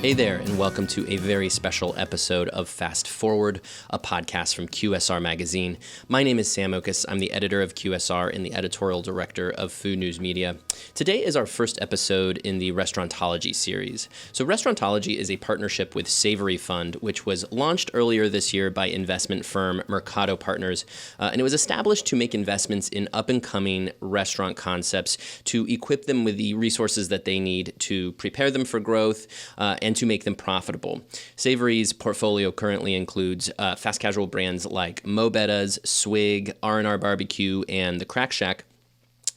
Hey there, and welcome to a very special episode of Fast Forward, a podcast from QSR Magazine. My name is Sam Okus. I'm the editor of QSR and the editorial director of Food News Media. Today is our first episode in the Restaurantology series. So Restaurantology is a partnership with Savory Fund, which was launched earlier this year by investment firm Mercato Partners, and it was established to make investments in up-and-coming restaurant concepts to equip them with the resources that they need to prepare them for growth and to make them profitable. Savory's portfolio currently includes fast casual brands like Mo Betta's, Swig, R&R BBQ, and the Crack Shack.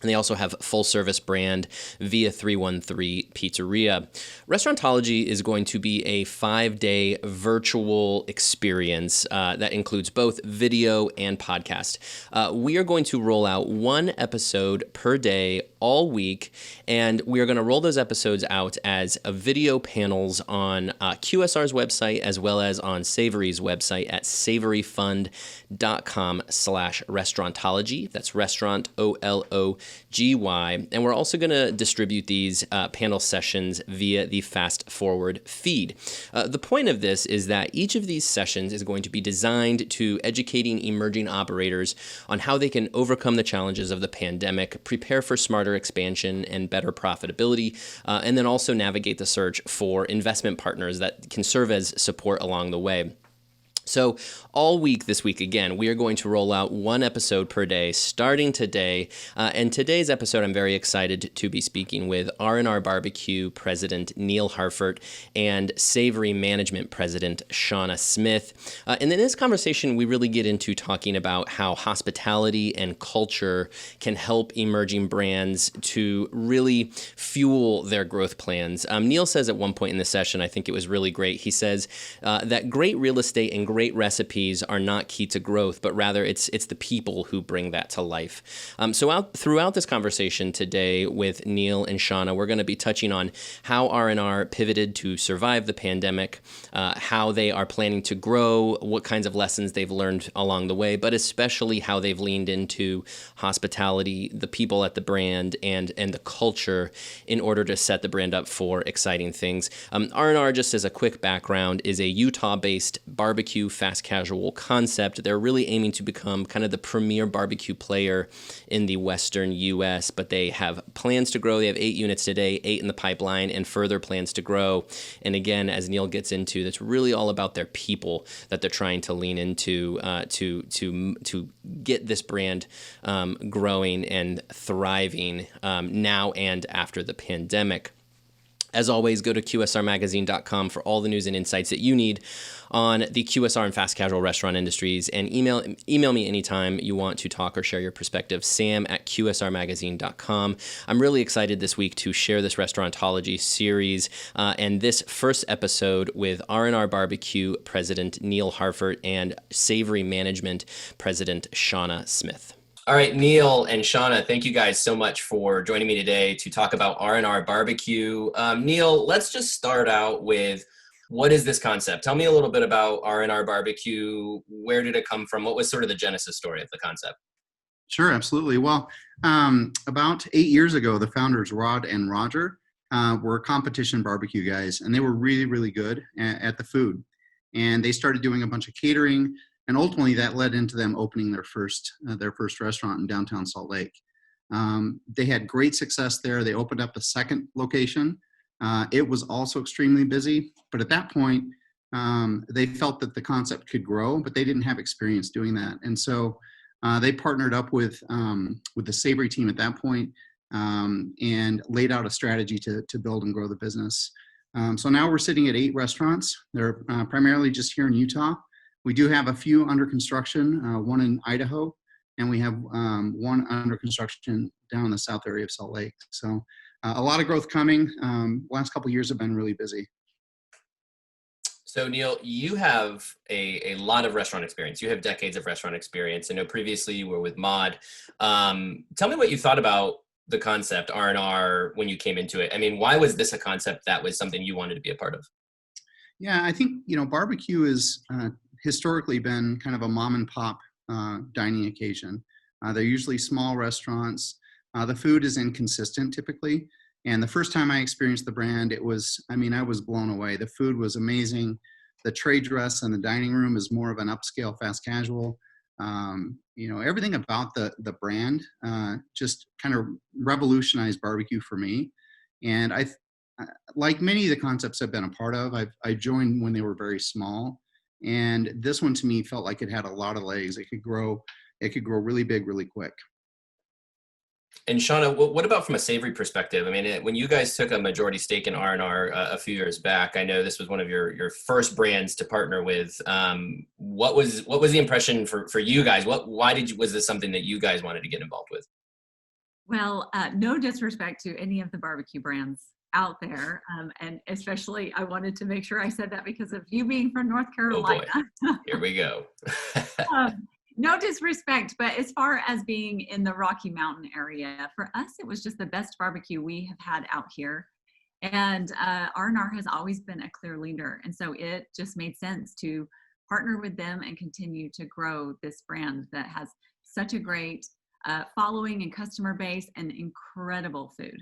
And they also have full-service brand Via 313 Pizzeria. Restaurantology is going to be a 5-day virtual experience that includes both video and podcast. We are going to roll out one episode per day all week, and we are going to roll those episodes out as video panels on QSR's website as well as on Savory's website at savoryfund.com/restaurantology. That's restaurant, OLOGY. And we're also going to distribute these panel sessions via the Fast Forward feed. The point of this is that each of these sessions is going to be designed to educating emerging operators on how they can overcome the challenges of the pandemic, prepare for smarter expansion and better profitability, and then also navigate the search for investment partners that can serve as support along the way. So all week this week, again, we are going to roll out one episode per day starting today. And today's episode, I'm very excited to be speaking with R&R BBQ President Neil Harfert and Savory Management President Shauna Smith. And in this conversation, we really get into talking about how hospitality and culture can help emerging brands to really fuel their growth plans. Neil says at one point in the session, I think it was really great, he says that great real estate and great recipes are not key to growth, but rather it's the people who bring that to life. Throughout this conversation today with Neil and Shauna, we're going to be touching on how R&R pivoted to survive the pandemic, how they are planning to grow, what kinds of lessons they've learned along the way, but especially how they've leaned into hospitality, the people at the brand, and the culture in order to set the brand up for exciting things. R&R, just as a quick background, is a Utah-based barbecue fast casual concept. They're really aiming to become kind of the premier barbecue player in the Western U.S., but they have plans to grow. They have 8 units today, 8 in the pipeline, and further plans to grow. And again, as Neil gets into, that's really all about their people that they're trying to lean into to get this brand growing and thriving now and after the pandemic. As always, go to QSRmagazine.com for all the news and insights that you need on the QSR and fast casual restaurant industries. And email me anytime you want to talk or share your perspective, sam@QSRmagazine.com. I'm really excited this week to share this Restaurantology series and this first episode with R&R BBQ President Neil Harfert and Savory Management President Shauna Smith. All right, Neil and Shauna, thank you guys so much for joining me today to talk about R&R BBQ. Neil, let's just start out with, what is this concept? Tell me a little bit about R&R BBQ. Where did it come from? What was sort of the genesis story of the concept? Sure, absolutely. Well, about 8 years ago, the founders, Rod and Roger, were competition barbecue guys, and they were really, really good at the food. And they started doing a bunch of catering. And ultimately, that led into them opening their first restaurant in downtown Salt Lake. They had great success there. They opened up a second location. It was also extremely busy. But at that point, they felt that the concept could grow, but they didn't have experience doing that. And so they partnered up with the Savory team at that point and laid out a strategy to build and grow the business. So now we're sitting at 8 restaurants. They're primarily just here in Utah. We do have a few under construction, one in Idaho, and we have one under construction down in the south area of Salt Lake. So a lot of growth coming. Last couple of years have been really busy. So Neil, you have a lot of restaurant experience. You have decades of restaurant experience. I know previously you were with Mod. Tell me what you thought about the concept R&R when you came into it. I mean, why was this a concept that was something you wanted to be a part of? Yeah, I think, barbecue has historically been kind of a mom and pop dining occasion. They're usually small restaurants. The food is inconsistent typically. And the first time I experienced the brand, I was blown away. The food was amazing. The trade dress and the dining room is more of an upscale fast casual. Everything about the brand just kind of revolutionized barbecue for me. And like many of the concepts I've been a part of, I joined when they were very small. And this one to me felt like it had a lot of legs. It could grow really big, really quick. And Shauna, what about from a savory perspective? I mean, when you guys took a majority stake in R&R a few years back, I know this was one of your first brands to partner with. What was the impression for you guys? Was this something that you guys wanted to get involved with? Well, no disrespect to any of the barbecue brands out there, and especially I wanted to make sure I said that because of you being from North Carolina. Oh boy, here we go. No disrespect, but as far as being in the Rocky Mountain area, for us, it was just the best barbecue we have had out here. And R&R has always been a clear leader. And so it just made sense to partner with them and continue to grow this brand that has such a great following and customer base and incredible food.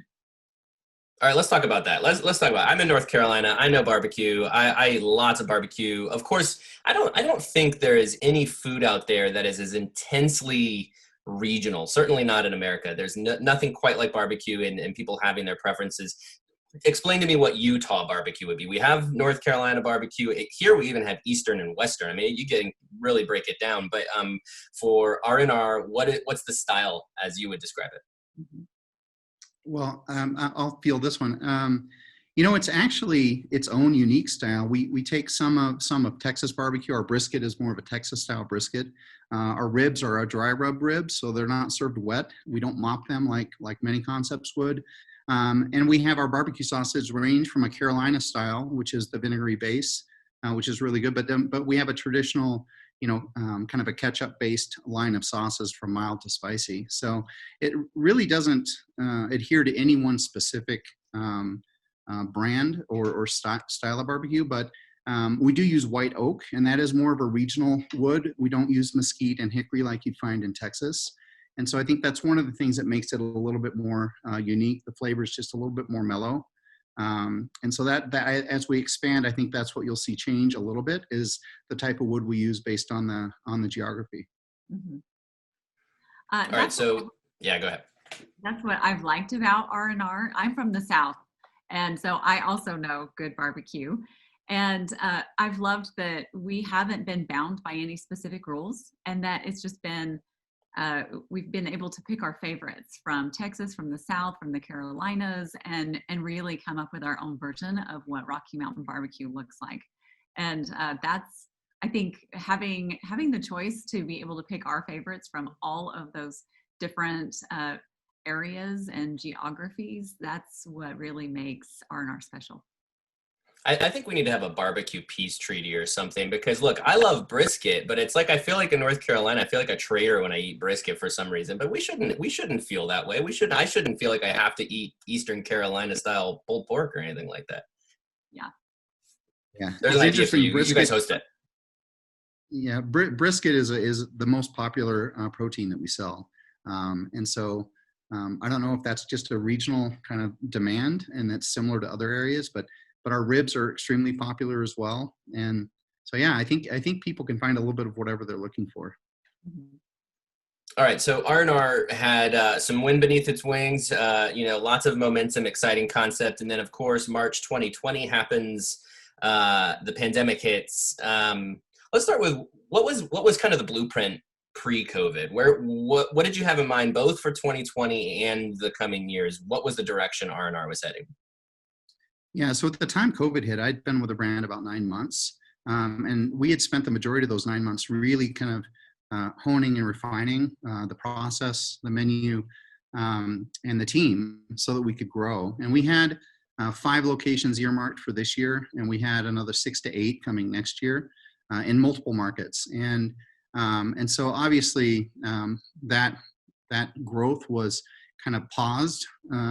All right, let's talk about that. Let's talk about. I'm in North Carolina. I know barbecue. I eat lots of barbecue. Of course, I don't think there is any food out there that is as intensely regional. Certainly not in America. There's nothing quite like barbecue and people having their preferences. Explain to me what Utah barbecue would be. We have North Carolina barbecue. Here we even have Eastern and Western. I mean, you can really break it down. But for R&R, what's the style as you would describe it? Mm-hmm. Well, I'll field this one. It's actually its own unique style. We take some of Texas barbecue. Our brisket is more of a Texas style brisket. Our ribs are a dry rub ribs, so they're not served wet. We don't mop them like many concepts would. And we have our barbecue sauces range from a Carolina style, which is the vinegary base, which is really good. But we have a traditional, kind of a ketchup-based line of sauces from mild to spicy. So it really doesn't adhere to any one specific brand or style of barbecue, but we do use white oak, and that is more of a regional wood. We don't use mesquite and hickory like you'd find in Texas. And so I think that's one of the things that makes it a little bit more unique. The flavor is just a little bit more mellow. And so that as we expand, I think that's what you'll see change a little bit is the type of wood we use based on the geography. Mm-hmm. All right, so yeah, go ahead. That's what I've liked about R&R. I'm from the South, and so I also know good barbecue. And I've loved that we haven't been bound by any specific rules, and that it's just been we've been able to pick our favorites from Texas, from the South, from the Carolinas, and really come up with our own version of what Rocky Mountain barbecue looks like. And that's, I think, having the choice to be able to pick our favorites from all of those different areas and geographies, that's what really makes R&R special. I think we need to have a barbecue peace treaty or something because look, I love brisket, but it's like I feel like in North Carolina, I feel like a traitor when I eat brisket for some reason. But we shouldn't feel that way. I shouldn't feel like I have to eat Eastern Carolina style pulled pork or anything like that. Yeah. Yeah. There's an idea for you. You guys host it. Yeah, brisket is the most popular protein that we sell, and so I don't know if that's just a regional kind of demand and that's similar to other areas, but our ribs are extremely popular as well. And so, yeah, I think people can find a little bit of whatever they're looking for. Mm-hmm. All right. So R&R had some wind beneath its wings, lots of momentum, exciting concept. And then of course, March 2020 happens, the pandemic hits. Let's start with what was kind of the blueprint pre-COVID? What did you have in mind both for 2020 and the coming years? What was the direction R&R was heading? Yeah, so at the time COVID hit, I'd been with the brand about 9 months. And we had spent the majority of those 9 months really kind of honing and refining the process, the menu, and the team so that we could grow. And we had 5 locations earmarked for this year, and we had another 6 to 8 coming next year in multiple markets. And so obviously that growth was kind of paused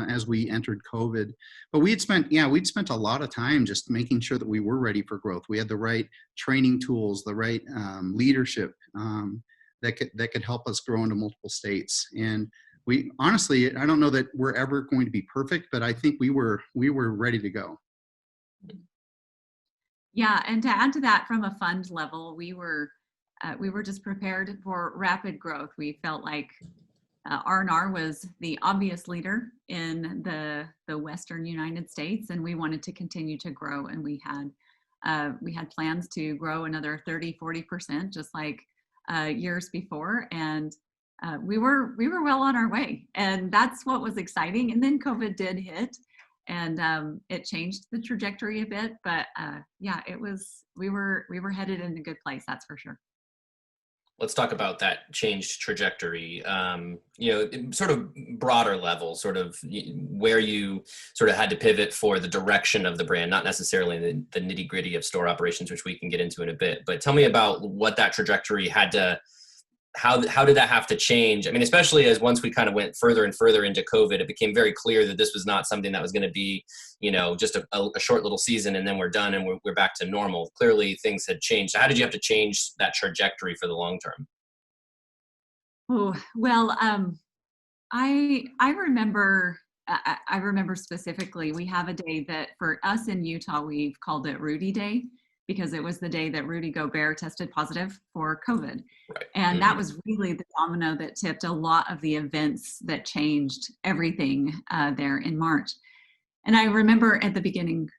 as we entered COVID. But we'd spent a lot of time just making sure that we were ready for growth. We had the right training tools, the right leadership that could help us grow into multiple states. And we honestly, I don't know that we're ever going to be perfect, but I think we were ready to go. Yeah, and to add to that, from a fund level, we were just prepared for rapid growth. We felt like R&R was the obvious leader in the Western United States, and we wanted to continue to grow. And we had plans to grow another 30-40%, just like years before. And we were well on our way, and that's what was exciting. And then COVID did hit, and it changed the trajectory a bit. But yeah, we were headed in a good place, that's for sure. Let's talk about that changed trajectory, sort of broader level, sort of where you sort of had to pivot for the direction of the brand, not necessarily the nitty gritty of store operations, which we can get into in a bit. But tell me about what that trajectory had to, how did that have to change? I mean, especially as once we kind of went further and further into COVID, it became very clear that this was not something that was going to be, just a short little season and then we're done and we're back to normal. Clearly things had changed. So how did you have to change that trajectory for the long term? Oh, well, I remember I remember specifically, we have a day that for us in Utah, we've called it Rudy Day, because it was the day that Rudy Gobert tested positive for COVID. Right. And that was really the domino that tipped a lot of the events that changed everything there in March. And I remember at the beginning,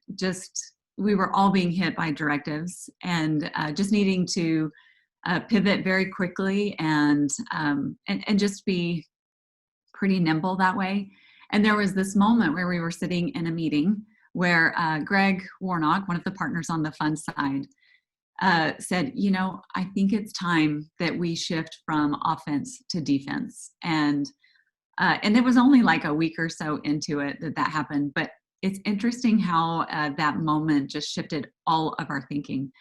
we were all being hit by directives and just needing to pivot very quickly and just be pretty nimble that way. And there was this moment where we were sitting in a meeting where Greg Warnock, one of the partners on the fund side, said, I think it's time that we shift from offense to defense. And it was only like a week or so into it that happened. But it's interesting how that moment just shifted all of our thinking.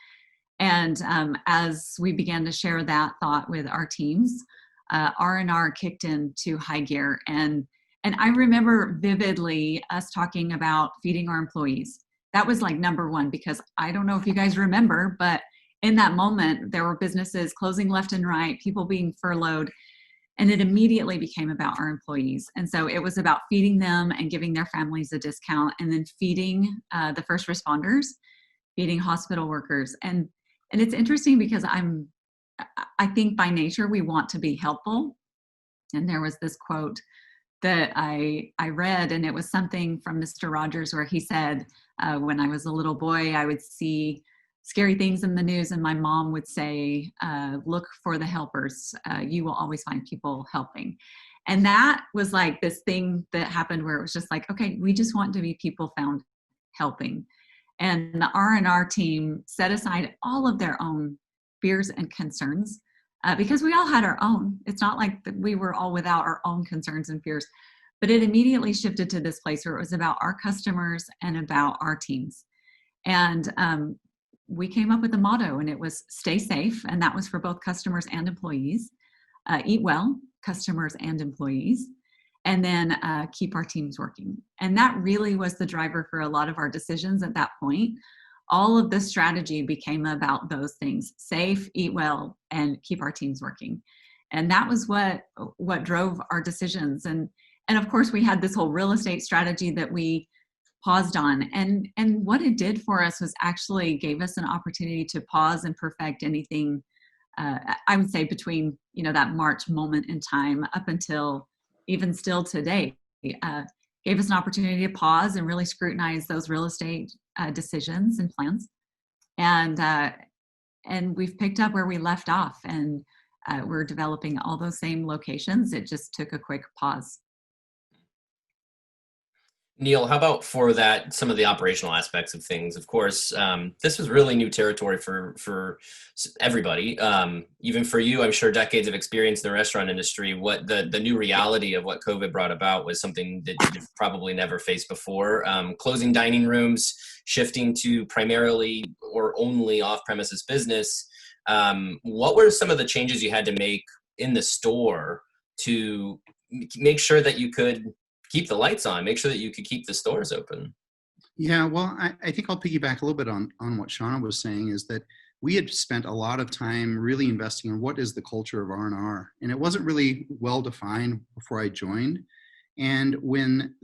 And as we began to share that thought with our teams, R&R kicked into high gear. And I remember vividly us talking about feeding our employees. That was like number one, because I don't know if you guys remember, but in that moment, there were businesses closing left and right, people being furloughed, and it immediately became about our employees. And so it was about feeding them and giving their families a discount, and then feeding the first responders, feeding hospital workers. And it's interesting because I think by nature we want to be helpful. And there was this quote that I read, and it was something from Mr. Rogers where he said, when I was a little boy, I would see scary things in the news and my mom would say, look for the helpers. You will always find people helping. And that was like this thing that happened where it was just like, okay, we just want to be people found helping. And the R&R team set aside all of their own fears and concerns because we all had our own. It's not like we were all without our own concerns and fears, but it immediately shifted to this place where it was about our customers and about our teams. And we came up with a motto, and it was stay safe. And that was for both customers and employees. Eat well, customers and employees. And then keep our teams working. And that really was the driver for a lot of our decisions at that point. All of the strategy became about those things: safe, eat well, and keep our teams working. And that was what drove our decisions. And of course, we had this whole real estate strategy that we paused on. And what it did for us was actually gave us an opportunity to pause and perfect anything, I would say, between that March moment in time up until even still today. Gave us an opportunity to pause and really scrutinize those real estate decisions and plans. And we've picked up where we left off, and we're developing all those same locations. It just took a quick pause. Neil, how about for that, some of the operational aspects of things? Of course, this was really new territory for everybody. Even for you, I'm sure decades of experience in the restaurant industry, what the new reality of what COVID brought about was something that you've probably never faced before. Closing dining rooms, shifting to primarily or only off-premises business. What were some of the changes you had to make in the store to make sure that you could keep the lights on, make sure that you could keep the stores open? Yeah, well, I think I'll piggyback a little bit on what Shauna was saying, is that we had spent a lot of time really investing in what is the culture of R&R. And it wasn't really well defined before I joined. And when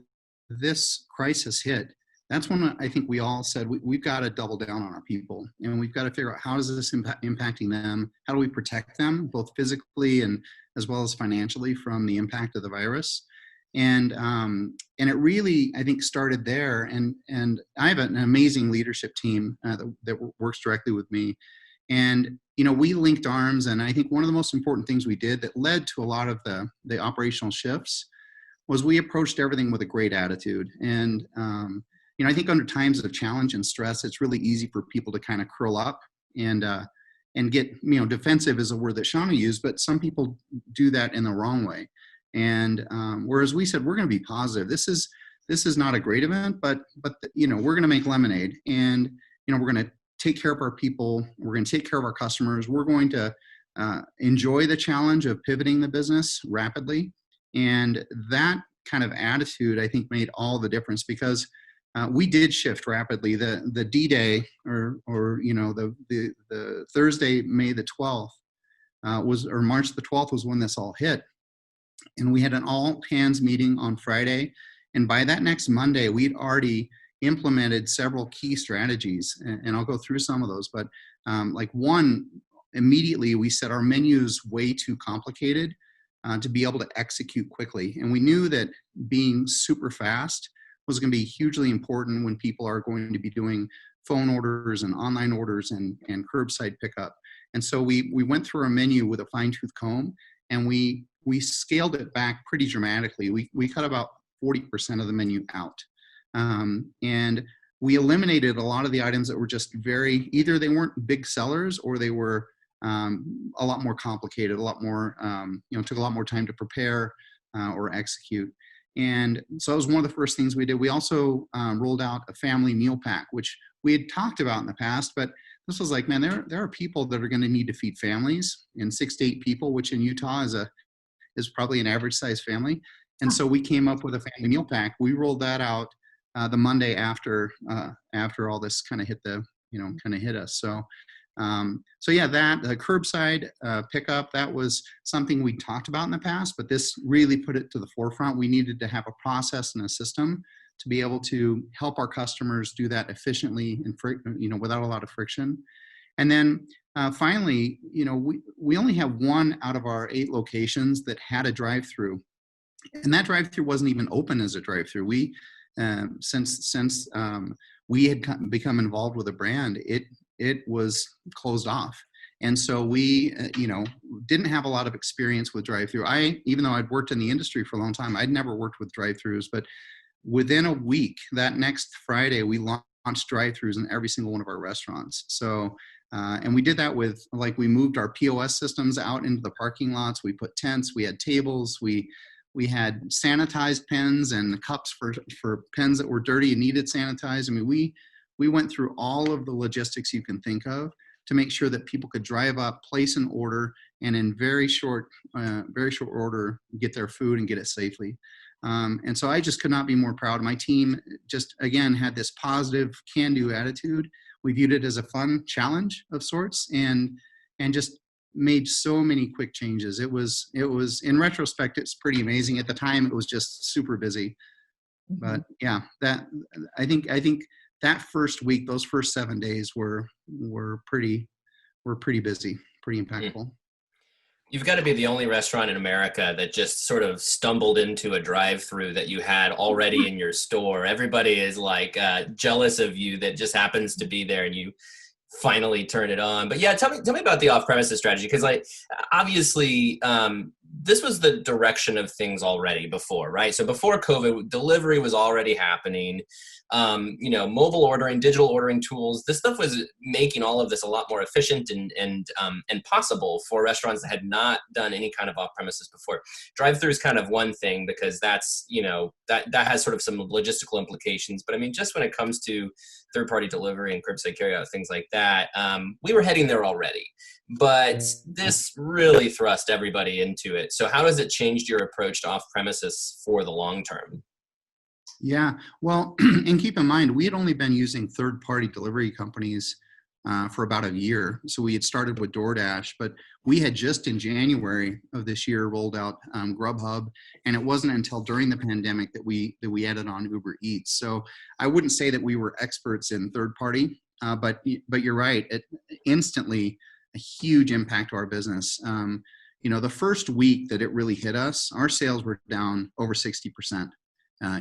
this crisis hit, that's when I think we all said, we've got to double down on our people, and we've got to figure out how is this impacting them? How do we protect them, both physically and as well as financially, from the impact of the virus? And it really, I think, started there. And I have an amazing leadership team that works directly with me. And, we linked arms. And I think one of the most important things we did that led to a lot of the operational shifts was we approached everything with a great attitude. And, I think under times of challenge and stress, it's really easy for people to kind of curl up and get, defensive is a word that Shauna used, but some people do that in the wrong way. And whereas we said, we're going to be positive. This is not a great event, but we're going to make lemonade, and, we're going to take care of our people. We're going to take care of our customers. We're going to enjoy the challenge of pivoting the business rapidly. And that kind of attitude, I think, made all the difference, because we did shift rapidly. The D-Day, or the Thursday, May the 12th, or March the 12th was when this all hit. And we had an all hands meeting on Friday. And by that next Monday, we'd already implemented several key strategies. And I'll go through some of those. But like one, immediately we said our menu's way too complicated to be able to execute quickly. And we knew that being super fast was going to be hugely important when people are going to be doing phone orders and online orders and curbside pickup. And so we went through our menu with a fine-tooth comb, and we scaled it back pretty dramatically. We cut about 40% of the menu out. And we eliminated a lot of the items that were just either they weren't big sellers, or they were a lot more complicated, a lot more, took a lot more time to prepare or execute. And so that was one of the first things we did. We also rolled out a family meal pack, which we had talked about in the past, but this was like, man, there are people that are going to need to feed families, and 6 to 8 people, which in Utah is probably an average size family. And so we came up with a family meal pack. We rolled that out the Monday after all this kind of hit us. So yeah, that the curbside pickup, that was something we talked about in the past, but this really put it to the forefront. We needed to have a process and a system to be able to help our customers do that efficiently and without a lot of friction. And then finally, we only have 1 out of our 8 locations that had a drive-through, and that drive-through wasn't even open as a drive-through. We since we had become involved with the brand, it was closed off. And so we, didn't have a lot of experience with drive-through. Even though I'd worked in the industry for a long time, I'd never worked with drive-throughs. But within a week, that next Friday, we launched drive-throughs in every single one of our restaurants. So, and we did that with, we moved our POS systems out into the parking lots. We put tents. We had tables. We had sanitized pens and cups for pens that were dirty and needed sanitized. I mean, we went through all of the logistics you can think of to make sure that people could drive up, place an order, and in very short order, get their food and get it safely. And so I just could not be more proud. My team just, again, had this positive can-do attitude. We viewed it as a fun challenge of sorts, and just made so many quick changes. It was in retrospect, it's pretty amazing. At the time, it was just super busy. But yeah, I think that first week, those first 7 days were pretty busy, pretty impactful. You've got to be the only restaurant in America that just sort of stumbled into a drive-through that you had already in your store. Everybody is jealous of you that just happens to be there, and you finally turn it on. But yeah, tell me about the off-premises strategy, because obviously this was the direction of things already before, right? So before COVID, delivery was already happening. Mobile ordering, digital ordering tools, this stuff was making all of this a lot more efficient and possible for restaurants that had not done any kind of off-premises before. Drive-through is kind of one thing, because that's, that has sort of some logistical implications. But I mean, just when it comes to third-party delivery and curbside carryout, things like that, we were heading there already. But this really thrust everybody into it. So how has it changed your approach to off-premises for the long term? Yeah, well, and keep in mind, we had only been using third-party delivery companies for about a year. So we had started with DoorDash, but we had just in January of this year rolled out Grubhub, and it wasn't until during the pandemic that we added on Uber Eats. So I wouldn't say that we were experts in third party, but you're right. It instantly a huge impact to our business. The first week that it really hit us, our sales were down over 60%.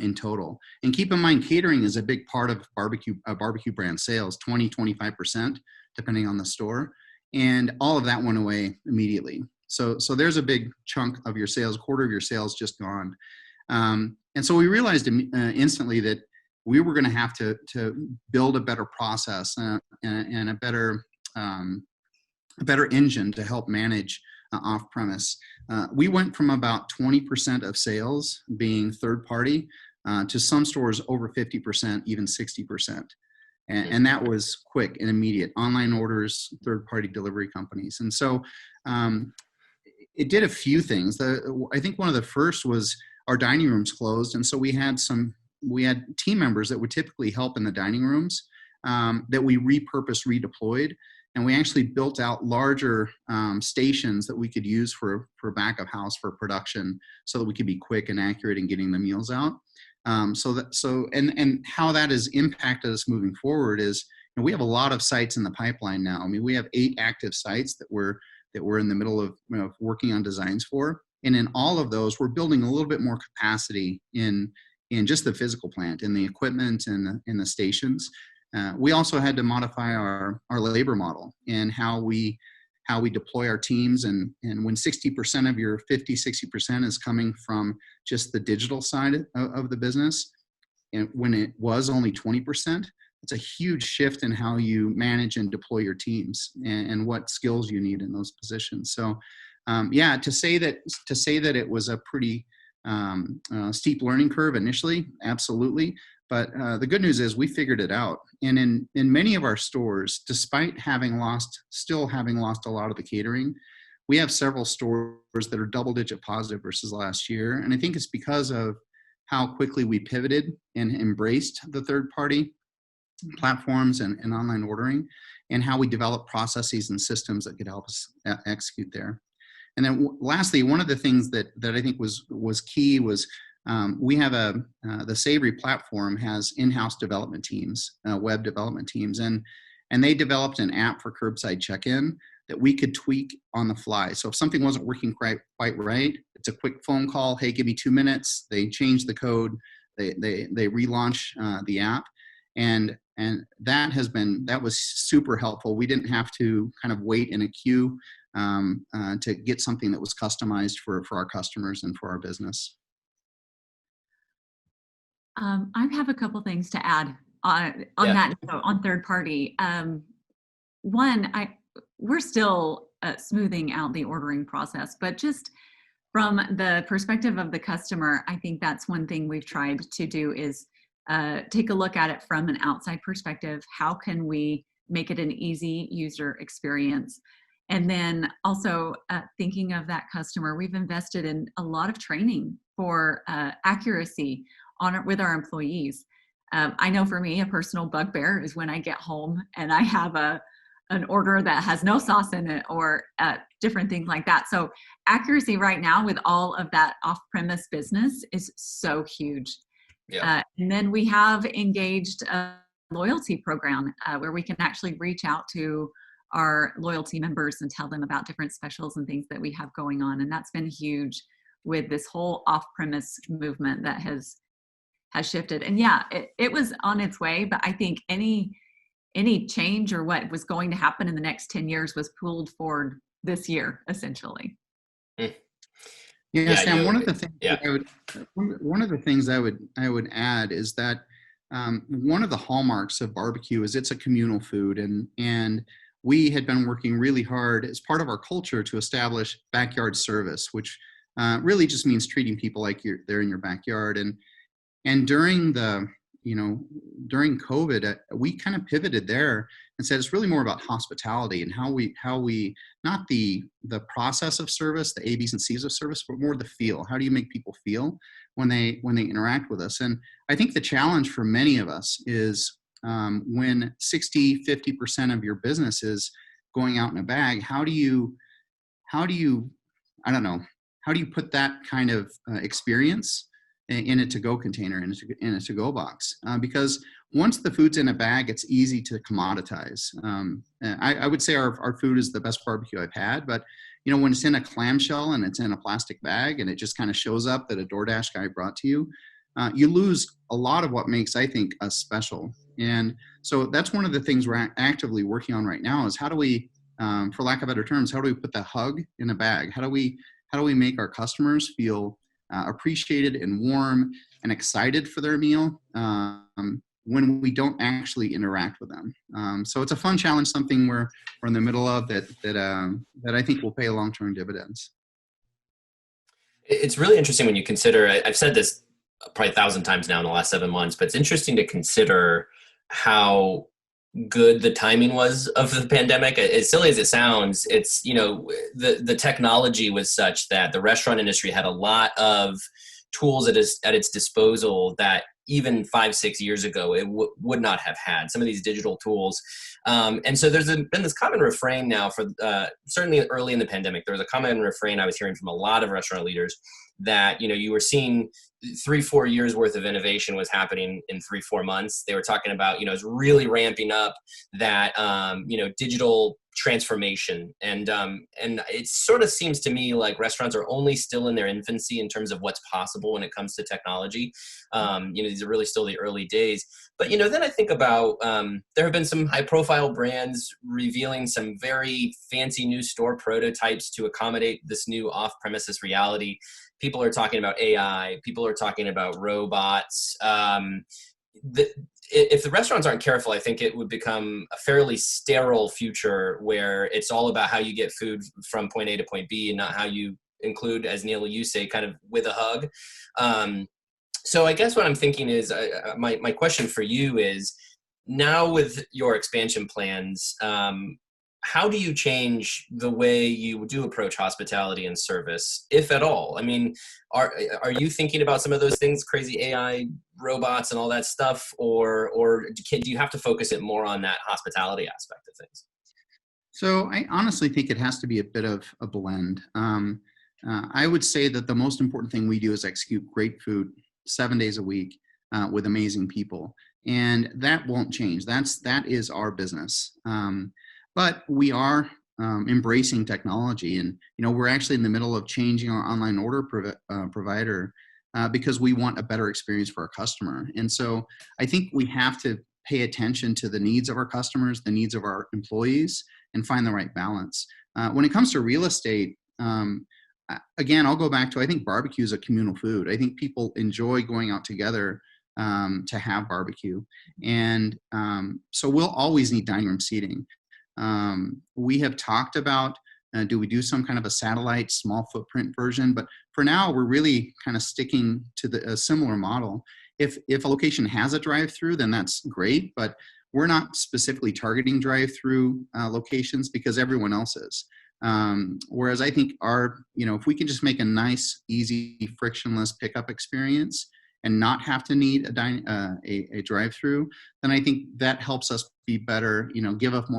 In total. And keep in mind, catering is a big part of barbecue brand sales, 20-25%, depending on the store. And all of that went away immediately. So there's a big chunk of your sales, a quarter of your sales just gone. And so we realized instantly that we were going to have to build a better process and a better engine to help manage off-premise. We went from about 20% of sales being third-party to some stores over 50%, even 60%. And that was quick and immediate. Online orders, third-party delivery companies. And so it did a few things. I think one of the first was our dining rooms closed. And so we had team members that would typically help in the dining rooms that we repurposed, redeployed. And we actually built out larger stations that we could use for back of house for production, so that we could be quick and accurate in getting the meals out. And how that has impacted us moving forward is, we have a lot of sites in the pipeline now. I mean, we have 8 active sites that we're in the middle of working on designs for, and in all of those, we're building a little bit more capacity in just the physical plant, in the equipment and in the stations. We also had to modify our labor model and how we deploy our teams. And when 60% of your 60% is coming from just the digital side of the business, and when it was only 20%, it's a huge shift in how you manage and deploy your teams and what skills you need in those positions. So to say that it was a pretty steep learning curve initially, absolutely. But the good news is we figured it out. And in many of our stores, despite still having lost a lot of the catering, we have several stores that are double-digit positive versus last year. And I think it's because of how quickly we pivoted and embraced the third-party platforms and online ordering, and how we developed processes and systems that could help us execute there. And then lastly, one of the things that I think was key was we have the Savory platform has in-house development teams, web development teams, and they developed an app for curbside check-in that we could tweak on the fly. So if something wasn't working quite right, it's a quick phone call. Hey, give me 2 minutes. They change the code. They relaunch the app, and that was super helpful. We didn't have to kind of wait in a queue to get something that was customized for our customers and for our business. I have a couple things to add on that note, on third party. One, we're still smoothing out the ordering process, but just from the perspective of the customer, I think that's one thing we've tried to do is take a look at it from an outside perspective. How can we make it an easy user experience? And then also thinking of that customer, we've invested in a lot of training for accuracy with our employees. I know for me, a personal bugbear is when I get home and I have an order that has no sauce in it or different things like that. So accuracy right now with all of that off-premise business is so huge. Yeah. And then we have engaged a loyalty program where we can actually reach out to our loyalty members and tell them about different specials and things that we have going on. And that's been huge with this whole off-premise movement that has shifted. And yeah, it was on its way, but I think any change or what was going to happen in the next 10 years was pulled forward this year, essentially. Yeah, Sam, one of the things I would add is that one of the hallmarks of barbecue is it's a communal food, and we had been working really hard as part of our culture to establish backyard service, which really just means treating people like they're in your backyard. And during during COVID, we kind of pivoted there and said it's really more about hospitality and how we not the process of service, the A, B's, and C's of service, but more the feel. How do you make people feel when they interact with us? And I think the challenge for many of us is when 50% of your business is going out in a bag, how do you, I don't know, how do you put that kind of experience in a to-go container, in a to-go box? Because once the food's in a bag, it's easy to commoditize. I would say our food is the best barbecue I've had, but when it's in a clamshell and it's in a plastic bag and it just kind of shows up that a DoorDash guy brought to you, you lose a lot of what makes, I think, us special. And so that's one of the things we're actively working on right now is how do we, for lack of better terms, how do we put the hug in a bag? How do we make our customers feel appreciated and warm and excited for their meal when we don't actually interact with them? So it's a fun challenge, something we're in the middle of that I think will pay long-term dividends. It's really interesting when you consider, I've said this probably 1,000 times now in the last 7 months, but it's interesting to consider how good the timing was of the pandemic. As silly as it sounds, it's, the technology was such that the restaurant industry had a lot of tools at its disposal that even 5-6 years ago it would not have had some of these digital tools. And so there's been this common refrain now for certainly early in the pandemic. There was a common refrain I was hearing from a lot of restaurant leaders that you were seeing 3-4 years worth of innovation was happening in 3-4 months. They were talking about it's really ramping up that digital transformation, and it sort of seems to me like restaurants are only still in their infancy in terms of what's possible when it comes to technology. These are really still the early days. But then I think about there have been some high-profile brands revealing some very fancy new store prototypes to accommodate this new off-premises reality. People are talking about AI. People are talking about robots. If the restaurants aren't careful, I think it would become a fairly sterile future where it's all about how you get food from point A to point B and not how you include, as Neil, you say, kind of with a hug. So I guess what I'm thinking is, my question for you is, now with your expansion plans, how do you change the way you do approach hospitality and service, if at all? I mean, are you thinking about some of those things, crazy AI, robots, and all that stuff, or do you have to focus it more on that hospitality aspect of things? So I honestly think it has to be a bit of a blend. I would say that the most important thing we do is execute great food 7 days a week with amazing people, and that won't change. That is our business. But we are embracing technology, and we're actually in the middle of changing our online order provider because we want a better experience for our customer. And so I think we have to pay attention to the needs of our customers, the needs of our employees, and find the right balance. When it comes to real estate, again, I'll go back to, I think barbecue is a communal food. I think people enjoy going out together to have barbecue, and so we'll always need dining room seating. We have talked about, do we do some kind of a satellite small footprint version? But for now, we're really kind of sticking to a similar model. If a location has a drive-through, then that's great, but we're not specifically targeting drive-through locations because everyone else is. Whereas I think if we can just make a nice, easy, frictionless pickup experience and not have to need a drive-through, then I think that helps us be better. Give us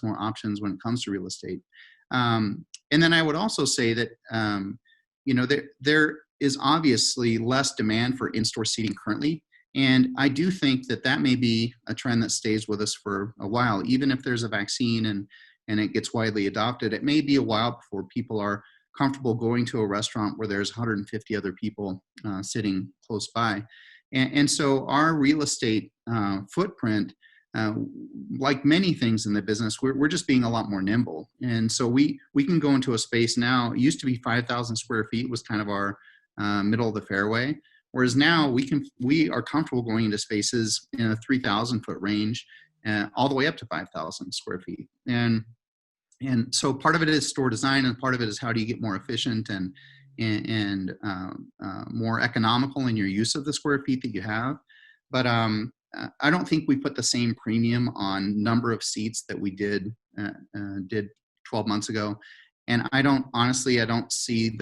more options when it comes to real estate. And then I would also say that there is obviously less demand for in-store seating currently, and I do think that may be a trend that stays with us for a while. Even if there's a vaccine and it gets widely adopted, it may be a while before people are comfortable going to a restaurant where there's 150 other people sitting close by. And so our real estate footprint, like many things in the business, we're just being a lot more nimble. And so we can go into a space now. It used to be 5,000 square feet was kind of our middle of the fairway. Whereas now we are comfortable going into spaces in a 3,000 foot range, all the way up to 5,000 square feet. And so part of it is store design, and part of it is how do you get more efficient and more economical in your use of the square feet that you have. But I don't think we put the same premium on number of seats that we did 12 months ago. And I don't see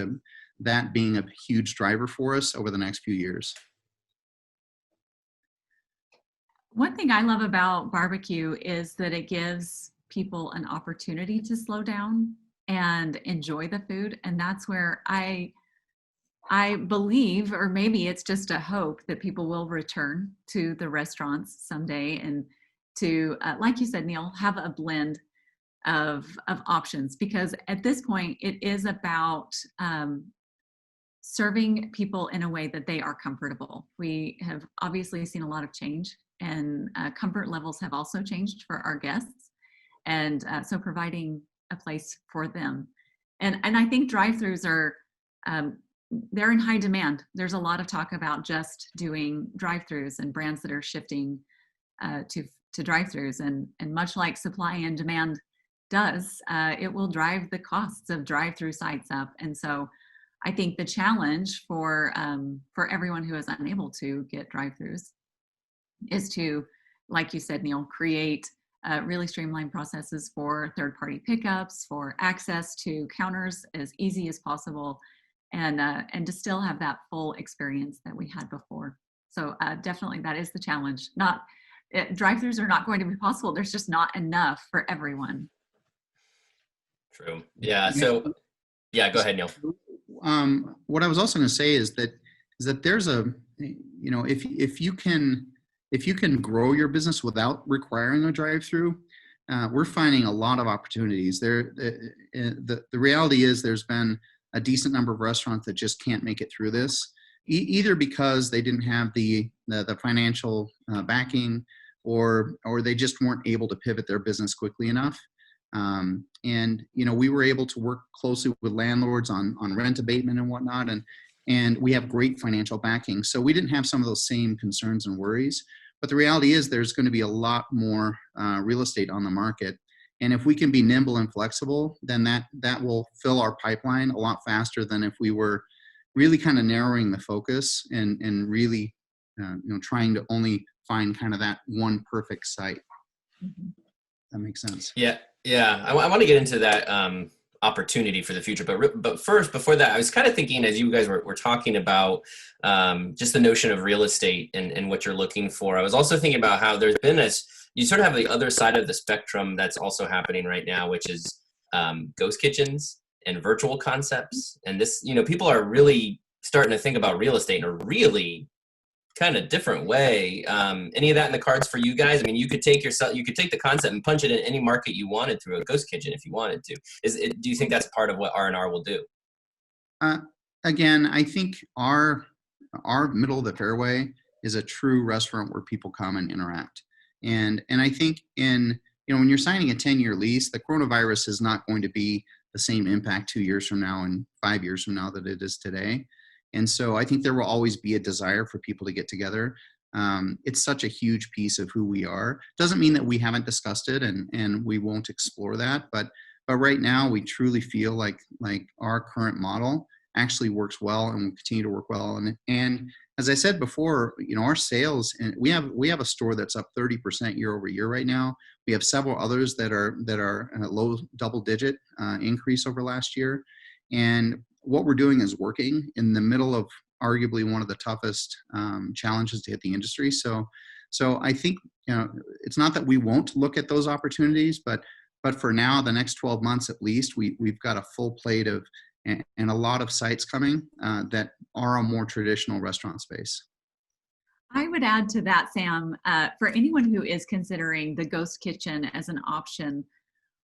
that being a huge driver for us over the next few years. One thing I love about barbecue is that it gives people an opportunity to slow down and enjoy the food. And that's where I believe, or maybe it's just a hope, that people will return to the restaurants someday and to, like you said, Neil, have a blend of options, because at this point it is about serving people in a way that they are comfortable. We have obviously seen a lot of change, and comfort levels have also changed for our guests, and so providing a place for them. And I think drive-throughs are they're in high demand. There's a lot of talk about just doing drive-throughs and brands that are shifting to drive-throughs, and much like supply and demand does, it will drive the costs of drive-through sites up. And so I think the challenge for everyone who is unable to get drive-throughs is to, like you said, Neil, create really streamlined processes for third-party pickups, for access to counters as easy as possible, and to still have that full experience that we had before. So definitely that is the challenge. Drive-throughs are not going to be possible. There's just not enough for everyone. True. Yeah. So yeah, go ahead, Neil. What I was also going to say is that there's a, if you can grow your business without requiring a drive-through, we're finding a lot of opportunities there. The reality is there's been a decent number of restaurants that just can't make it through this, either because they didn't have the financial backing, or they just weren't able to pivot their business quickly enough. And we were able to work closely with landlords on rent abatement and whatnot, and we have great financial backing, so we didn't have some of those same concerns and worries. But the reality is there's going to be a lot more real estate on the market, and if we can be nimble and flexible, then that will fill our pipeline a lot faster than if we were really kind of narrowing the focus and really trying to only find kind of that one perfect site. Mm-hmm. That makes sense. Yeah. I want to get into that opportunity for the future, but first, before that, I was kind of thinking, as you guys were talking about just the notion of real estate and what you're looking for, I was also thinking about how there's been you sort of have the other side of the spectrum that's also happening right now, which is ghost kitchens and virtual concepts. And this, people are really starting to think about real estate in a really kind of different way. Any of that in the cards for you guys? I mean, you could take the concept and punch it in any market you wanted through a ghost kitchen if you wanted to. Do you think that's part of what R&R will do? Again, I think our middle of the fairway is a true restaurant where people come and interact. And I think when you're signing a 10-year lease, the coronavirus is not going to be the same impact 2 years from now and 5 years from now that it is today. And so I think there will always be a desire for people to get together. It's such a huge piece of who we are. Doesn't mean that we haven't discussed it and we won't explore that. But right now we truly feel like our current model actually works well and will continue to work well. And as I said before, our sales, and we have a store that's up 30% year over year right now. We have several others that are in a low double digit increase over last year. And what we're doing is working in the middle of arguably one of the toughest challenges to hit the industry. So I think it's not that we won't look at those opportunities, but for now, the next 12 months at least, we've got a full plate of and a lot of sites coming that are a more traditional restaurant space. I would add to that, Sam, for anyone who is considering the ghost kitchen as an option,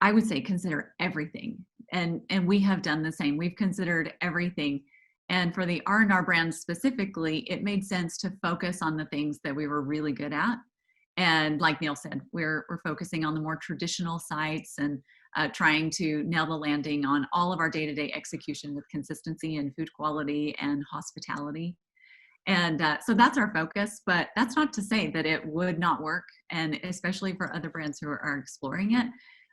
I would say consider everything. And we have done the same. We've considered everything. And for the R&R brand specifically, it made sense to focus on the things that we were really good at. And like Neil said, we're focusing on the more traditional sites and trying to nail the landing on all of our day-to-day execution with consistency and food quality and hospitality. And so that's our focus, but that's not to say that it would not work. And especially for other brands who are exploring it,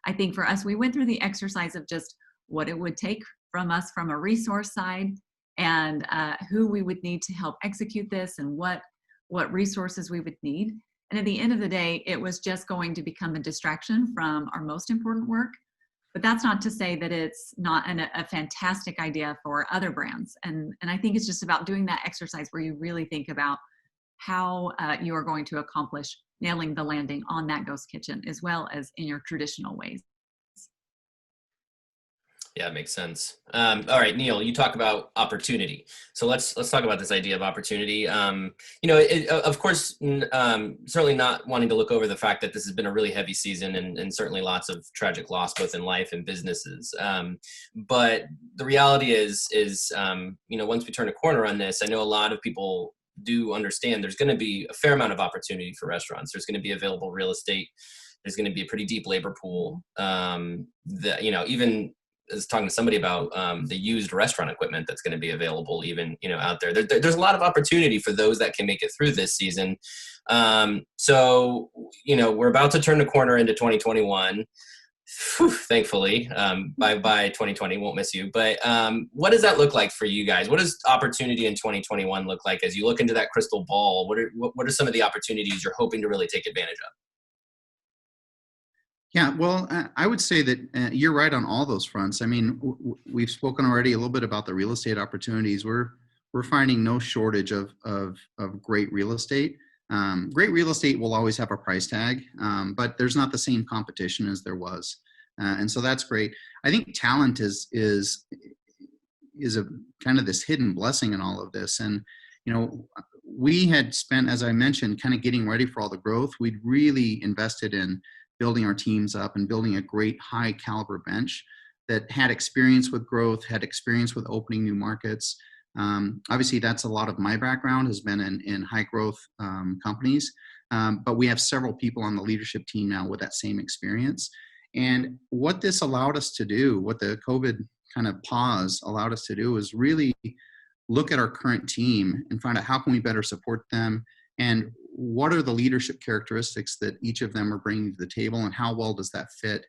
I think for us, we went through the exercise of just what it would take from us from a resource side, and who we would need to help execute this, and what resources we would need. And at the end of the day, it was just going to become a distraction from our most important work. But that's not to say that it's not a fantastic idea for other brands. And I think it's just about doing that exercise where you really think about how you are going to accomplish nailing the landing on that ghost kitchen, as well as in your traditional ways. Yeah, it makes sense. All right, Neil, you talk about opportunity. So let's talk about this idea of opportunity. Of course, certainly not wanting to look over the fact that this has been a really heavy season and certainly lots of tragic loss both in life and businesses. But the reality is once we turn a corner on this, I know a lot of people do understand there's going to be a fair amount of opportunity for restaurants. There's going to be available real estate. There's going to be a pretty deep labor pool. Even I was talking to somebody about the used restaurant equipment that's going to be available even, out there. There's a lot of opportunity for those that can make it through this season. So, we're about to turn the corner into 2021. Whew, thankfully, by 2020, won't miss you. But what does that look like for you guys? What does opportunity in 2021 look like as you look into that crystal ball? What are some of the opportunities you're hoping to really take advantage of? Yeah, well, I would say that you're right on all those fronts. I mean, we've spoken already a little bit about the real estate opportunities. We're finding no shortage of great real estate. Great real estate will always have a price tag, but there's not the same competition as there was, and so that's great. I think talent is a kind of this hidden blessing in all of this, and we had spent, as I mentioned, kind of getting ready for all the growth. We'd really invested in building our teams up and building a great high caliber bench that had experience with growth, had experience with opening new markets. Obviously, that's a lot of my background has been in high growth companies, but we have several people on the leadership team now with that same experience. And what this allowed us to do, what the COVID kind of pause allowed us to do, is really look at our current team and find out how can we better support them, and what are the leadership characteristics that each of them are bringing to the table, and how well does that fit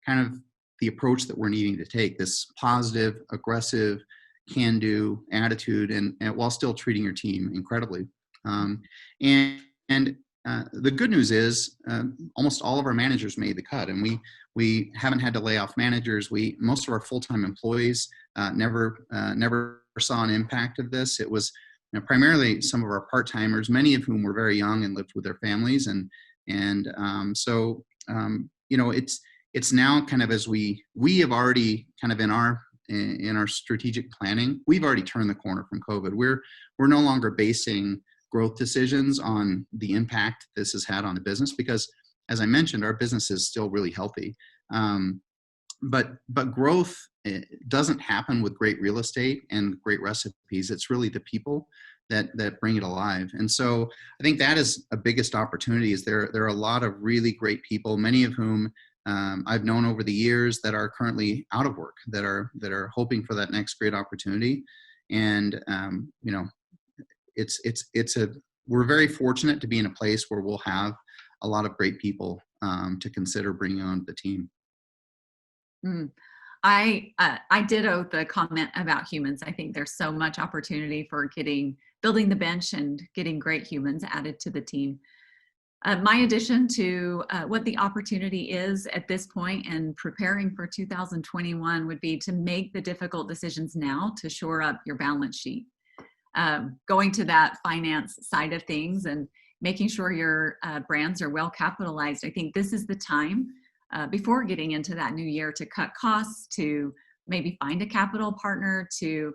kind of the approach that we're needing to take, this positive, aggressive, can-do attitude, and while still treating your team incredibly. The good news is almost all of our managers made the cut, and we haven't had to lay off managers. Most of our full-time employees never saw an impact of this. It was primarily some of our part-timers, many of whom were very young and lived with their families, it's now kind of, as we have already kind of in our strategic planning, we've already turned the corner from COVID. We're no longer basing growth decisions on the impact this has had on the business, because, as I mentioned, our business is still really healthy. But growth doesn't happen with great real estate and great recipes. It's really the people that bring it alive. And so I think that is a biggest opportunity. Is there are a lot of really great people, many of whom I've known over the years, that are currently out of work, that are hoping for that next great opportunity. And we're very fortunate to be in a place where we'll have a lot of great people to consider bringing on the team. I ditto the comment about humans. I think there's so much opportunity for building the bench and getting great humans added to the team. My addition to what the opportunity is at this point and preparing for 2021 would be to make the difficult decisions now to shore up your balance sheet. Going to that finance side of things and making sure your brands are well capitalized. I think this is the time before getting into that new year to cut costs, to maybe find a capital partner, to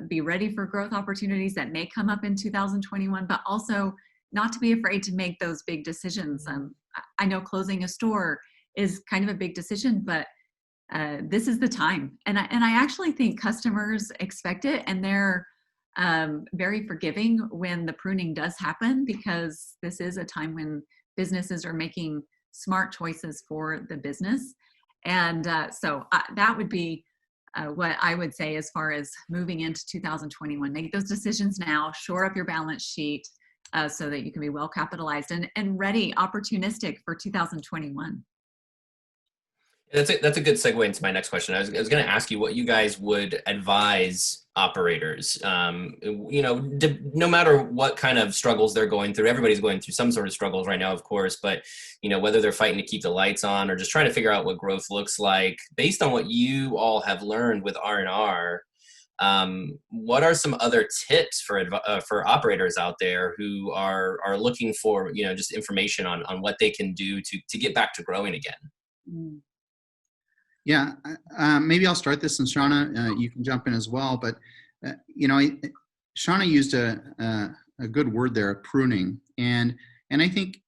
be ready for growth opportunities that may come up in 2021, but also not to be afraid to make those big decisions. I know closing a store is kind of a big decision, but this is the time. And I actually think customers expect it, and they're very forgiving when the pruning does happen, because this is a time when businesses are making smart choices for the business. And so that would be what I would say as far as moving into 2021. Make those decisions now, shore up your balance sheet so that you can be well capitalized and ready, opportunistic for 2021. That's a good segue into my next question. I was going to ask you what you guys would advise operators. No matter what kind of struggles they're going through, everybody's going through some sort of struggles right now, of course, but whether they're fighting to keep the lights on or just trying to figure out what growth looks like, based on what you all have learned with R&R, What are some other tips for operators out there who are looking for, just information on what they can do to get back to growing again? Mm. Yeah, maybe I'll start this, and Shauna, you can jump in as well. But Shauna used a good word there, pruning, and I think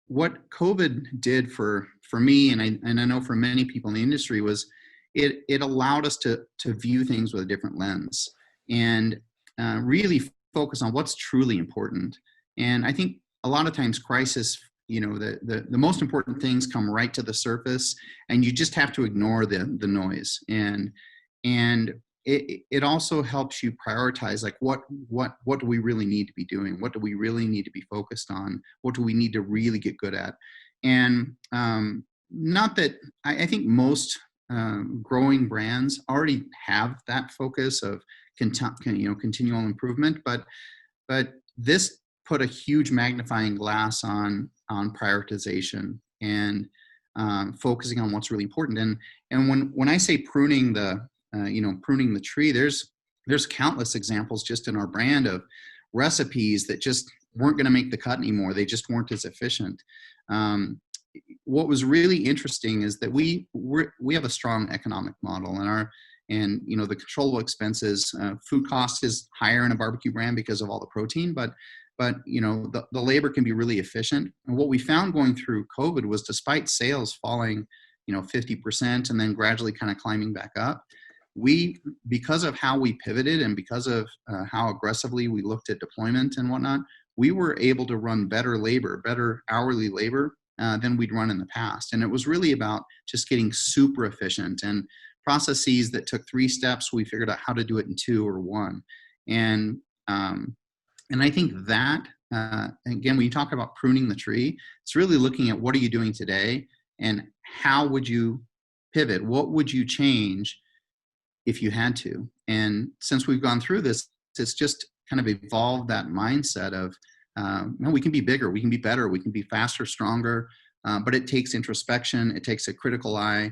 what COVID did for me, and I know for many people in the industry, was it allowed us to view things with a different lens and really focus on what's truly important. And I think a lot of times crisis, the most important things come right to the surface, and you just have to ignore the noise. And it also helps you prioritize, like what do we really need to be doing? What do we really need to be focused on? What do we need to really get good at? And not that I think most growing brands already have that focus of continual improvement, but this put a huge magnifying glass on prioritization and focusing on what's really important. And when I say pruning the tree, there's countless examples just in our brand of recipes that just weren't going to make the cut anymore. They just weren't as efficient. What was really interesting is that we have a strong economic model, and the controllable expenses, food cost is higher in a barbecue brand because of all the protein, but the labor can be really efficient. And what we found going through COVID was, despite sales falling 50% and then gradually kind of climbing back up, because of how we pivoted and because of how aggressively we looked at deployment and whatnot, we were able to run better hourly labor than we'd run in the past. And it was really about just getting super efficient, and processes that took 3 steps, we figured out how to do it in 2 or 1. And I think that, again, when you talk about pruning the tree, it's really looking at what are you doing today and how would you pivot? What would you change if you had to? And since we've gone through this, it's just kind of evolved that mindset of, we can be bigger, we can be better, we can be faster, stronger, but it takes introspection, it takes a critical eye,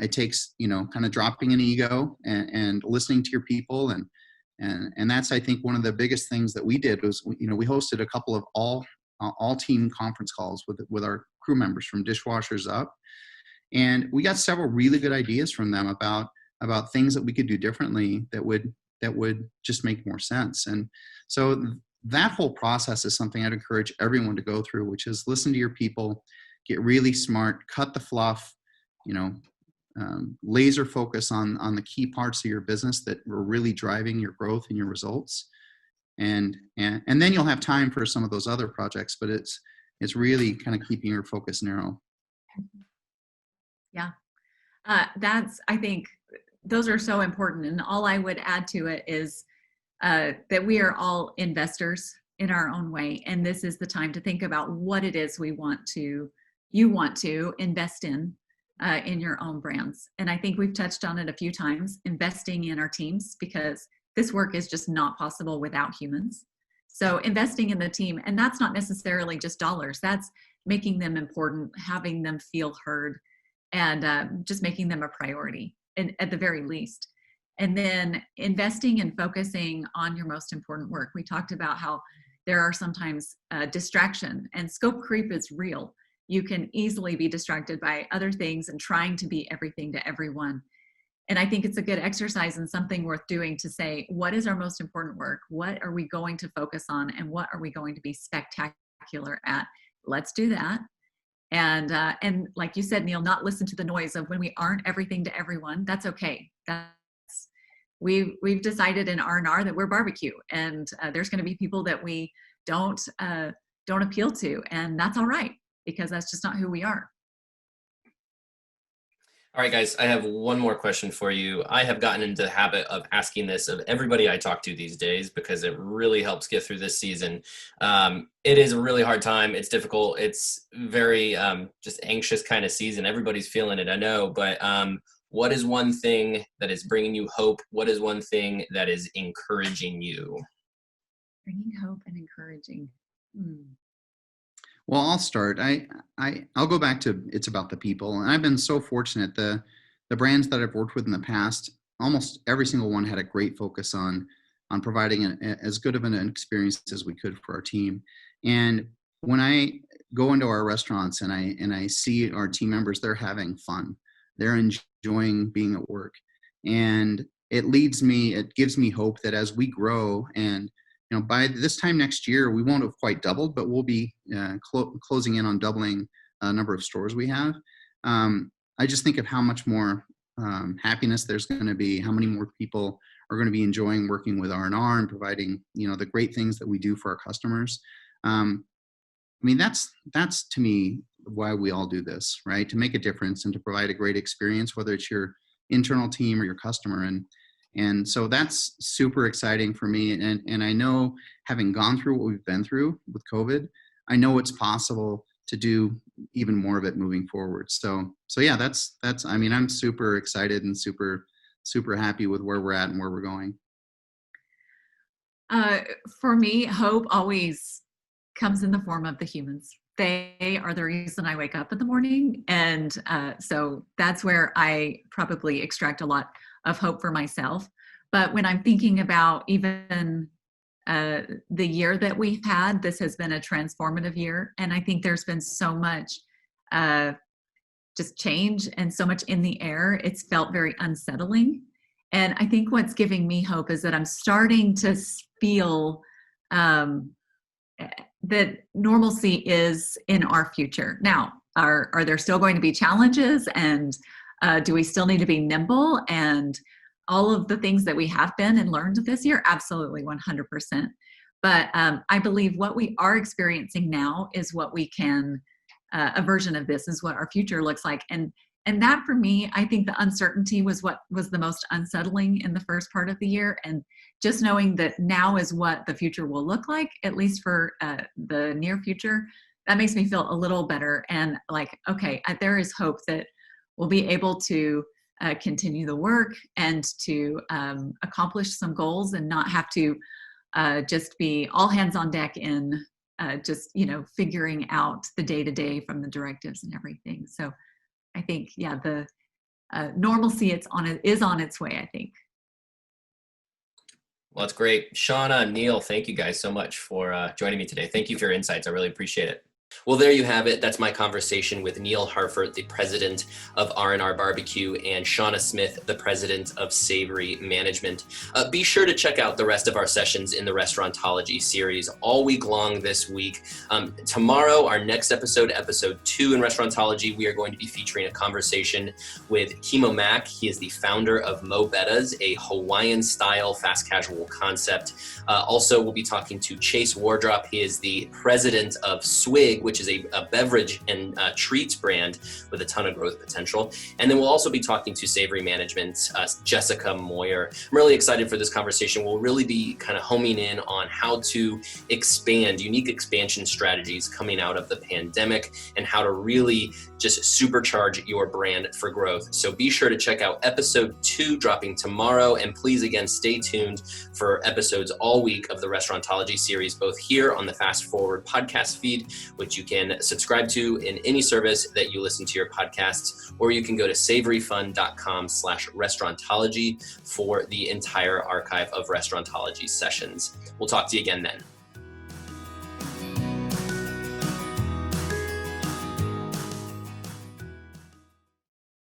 it takes, kind of dropping an ego and listening to your people. And that's, I think, one of the biggest things that we did was, we hosted a couple of all team conference calls with our crew members from dishwashers up. And we got several really good ideas from them about things that we could do differently that would just make more sense. And so that whole process is something I'd encourage everyone to go through, which is listen to your people, get really smart, cut the fluff, laser focus on the key parts of your business that were really driving your growth and your results. And then you'll have time for some of those other projects, but it's really kind of keeping your focus narrow. Yeah. I think those are so important. And all I would add to it is that we are all investors in our own way. And this is the time to think about what it is you want to invest in your own brands. And I think we've touched on it a few times, investing in our teams, because this work is just not possible without humans. So investing in the team, and that's not necessarily just dollars, that's making them important, having them feel heard, and just making them a priority at the very least. And then investing and focusing on your most important work. We talked about how there are sometimes distraction, and scope creep is real. You can easily be distracted by other things and trying to be everything to everyone. And I think it's a good exercise and something worth doing to say, what is our most important work? What are we going to focus on? And what are we going to be spectacular at? Let's do that. And like you said, Neil, not listen to the noise of when we aren't everything to everyone. That's okay. We've decided in R&R that we're barbecue, and there's going to be people that we don't appeal to, and that's all right, because that's just not who we are. All right, guys, I have one more question for you. I have gotten into the habit of asking this of everybody I talk to these days because it really helps get through this season. It is a really hard time. It's difficult. It's very just anxious kind of season. Everybody's feeling it, I know, but what is one thing that is bringing you hope? What is one thing that is encouraging you? Bringing hope and encouraging. Well, I'll start. I'll go back to it's about the people. And I've been so fortunate. The brands that I've worked with in the past almost every single one had a great focus on providing as good of an experience as we could for our team. And when I go into our restaurants and I see our team members, they're having fun, they're enjoying being at work, and it gives me hope that as we grow, and by this time next year, we won't have quite doubled, but we'll be closing in on doubling the number of stores we have. I just think of how much more happiness there's going to be, how many more people are going to be enjoying working with R&R and providing, the great things that we do for our customers. That's to me why we all do this, right? To make a difference and to provide a great experience, whether it's your internal team or your customer. And so that's super exciting for me. And I know, having gone through what we've been through with COVID, I know it's possible to do even more of it moving forward. So yeah, that's, I'm super excited and super happy with where we're at and where we're going. For me, hope always comes in the form of the humans. They are the reason I wake up in the morning. And so that's where I probably extract a lot of hope for myself. But when I'm thinking about even the year that we've had, this has been a transformative year. And I think there's been so much just change and so much in the air. It's felt very unsettling. And I think what's giving me hope is that I'm starting to feel that normalcy is in our future. Now, are there still going to be challenges, and do we still need to be nimble and all of the things that we have been and learned this year? Absolutely, 100%. But I believe what we are experiencing now is what we can, a version of this is what our future looks like. And that, for me, I think the uncertainty was what was the most unsettling in the first part of the year. And just knowing that now is what the future will look like, at least for the near future, that makes me feel a little better. And like, okay, there is hope that we'll be able to continue the work and to accomplish some goals and not have to just be all hands on deck in just, figuring out the day-to-day from the directives and everything. So I think, yeah, the normalcy is on its way, I think. Well, that's great. Shauna, Neil, thank you guys so much for joining me today. Thank you for your insights. I really appreciate it. Well, there you have it. That's my conversation with Neil Harfert, the president of R&R BBQ, and Shauna Smith, the president of Savory Management. Be sure to check out the rest of our sessions in the Restaurantology series all week long this week. Tomorrow, our next episode 2 in Restaurantology, we are going to be featuring a conversation with Kimo Mack. He is the founder of Mo Betta's, a Hawaiian-style fast casual concept. Also, we'll be talking to Chase Wardrop. He is the president of Swig, which is a beverage and treats brand with a ton of growth potential. And then we'll also be talking to Savory Management's Jessica Moyer. I'm really excited for this conversation. We'll really be kind of homing in on how to expand, unique expansion strategies coming out of the pandemic, and how to really just supercharge your brand for growth. So be sure to check out episode 2 dropping tomorrow. And please, again, stay tuned for episodes all week of the Restaurantology series, both here on the Fast Forward podcast feed, which you can subscribe to in any service that you listen to your podcasts, or you can go to savoryfund.com/restaurantology for the entire archive of Restaurantology sessions. We'll talk to you again then.